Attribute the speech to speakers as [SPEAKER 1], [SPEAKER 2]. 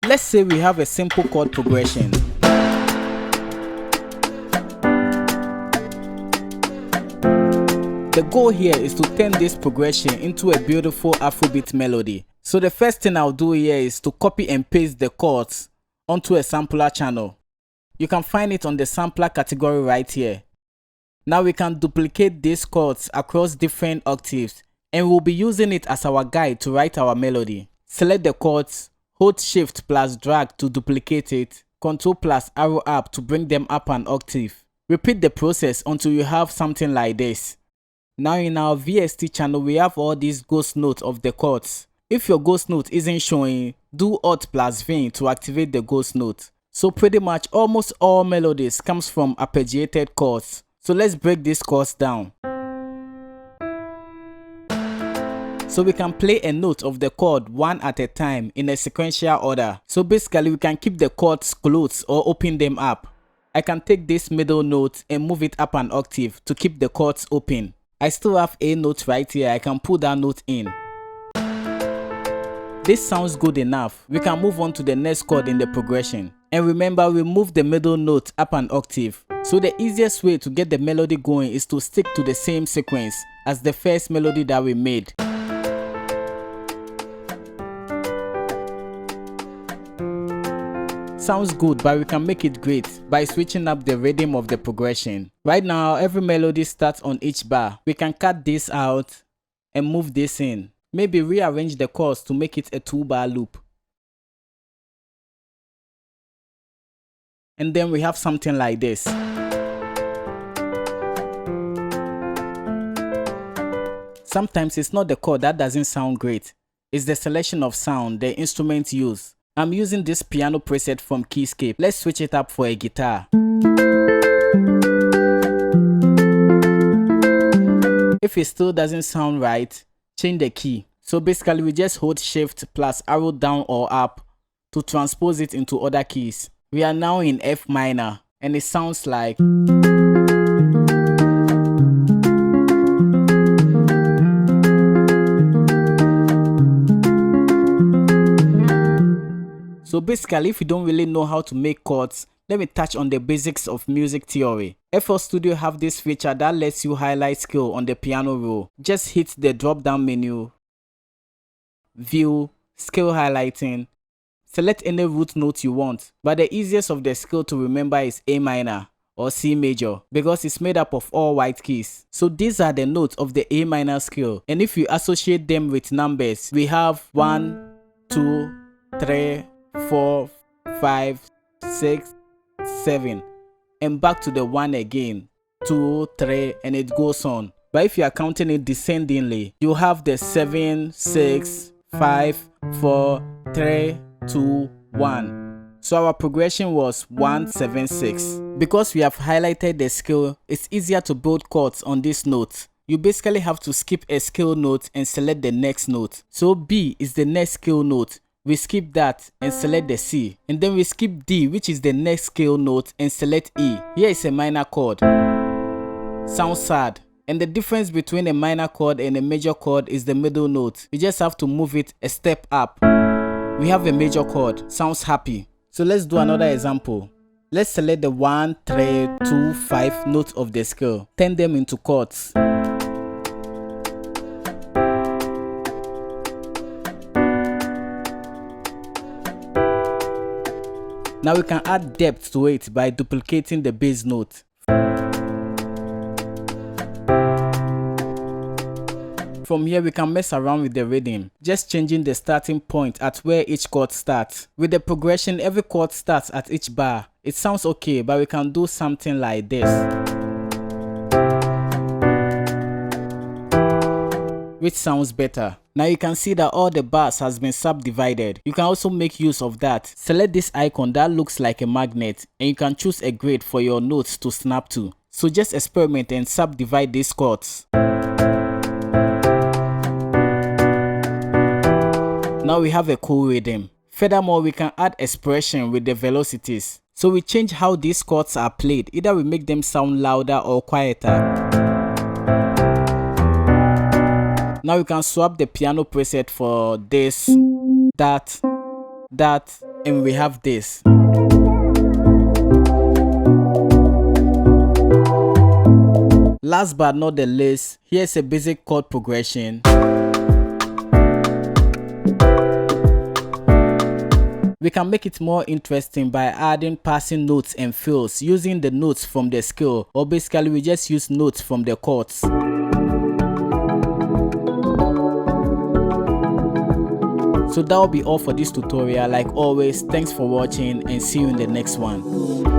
[SPEAKER 1] Let's say we have a simple chord progression. The goal here is to turn this progression into a beautiful Afrobeat melody. So the first thing I'll do here is to copy and paste the chords onto a sampler channel. You can find it on the sampler category right here. Now we can duplicate these chords across different octaves, and we'll be using it as our guide to write our melody. Select the chords, hold Shift plus drag to duplicate it, Ctrl plus arrow up to bring them up an octave. Repeat the process until you have something like this. Now in our VST channel, we have all these ghost notes of the chords. If your ghost note isn't showing, do Alt plus V to activate the ghost note. So pretty much almost all melodies comes from arpeggiated chords. So let's break these chords down. So we can play a note of the chord one at a time in a sequential order. So basically we can keep the chords closed or open them up. I can take this middle note and move it up an octave to keep the chords open. I still have a note right here. I can put that note in. This sounds good enough. We can move on to the next chord in the progression. And remember, we move the middle note up an octave. So the easiest way to get the melody going is to stick to the same sequence as the first melody that we made. Sounds good, but we can make it great by switching up the rhythm of the progression. Right now, every melody starts on each bar. We can cut this out and move this in. Maybe rearrange the chords to make it a 2-bar loop. And then we have something like this. Sometimes it's not the chord that doesn't sound great. It's the selection of sound the instruments use. I'm using this piano preset from Keyscape. Let's switch it up for a guitar. If it still doesn't sound right, change the key. So basically we just hold Shift plus arrow down or up to transpose it into other keys. We are now in F minor and it sounds like. So basically, if you don't really know how to make chords, let me touch on the basics of music theory. FL Studio have this feature that lets you highlight scale on the piano roll. Just hit the drop down menu, View, Scale Highlighting, select any root note you want. But the easiest of the scale to remember is A minor or C major because it's made up of all white keys. So these are the notes of the A minor scale, and if you associate them with numbers, we have 1, 2, 3, 4, 5, 6, 7, and back to the 1 again, 2, 3, and it goes on. But if you are counting it descendingly, you have the 7, 6, 5, 4, 3, 2, 1. So our progression was 1, 7, 6. Because we have highlighted the scale, it's easier to build chords on this note. You basically have to skip a scale note and select the next note. So B is the next scale note. We skip that and select the C. And then we skip D, which is the next scale note, and select E. Here is a minor chord. Sounds sad. And the difference between a minor chord and a major chord is the middle note. You just have to move it a step up. We have a major chord. Sounds happy. So let's do another example. Let's select the 1, 3, 2, 5 notes of the scale. Turn them into chords. Now we can add depth to it by duplicating the bass note. From here we can mess around with the rhythm, just changing the starting point at where each chord starts. With the progression, every chord starts at each bar. It sounds okay, but we can do something like this, which sounds better. Now you can see that all the bars has been subdivided. You can also make use of that. Select this icon that looks like a magnet and you can choose a grid for your notes to snap to. So just experiment and subdivide these chords. Now we have a cool rhythm. Furthermore, we can add expression with the velocities. So we change how these chords are played. Either we make them sound louder or quieter. Now we can swap the piano preset for this, that, And we have this. Last but not the least, here's a basic chord progression. We can make it more interesting by adding passing notes and fills using the notes from the scale, or basically we just use notes from the chords. So that will be all for this tutorial. Like always, thanks for watching and see you in the next one.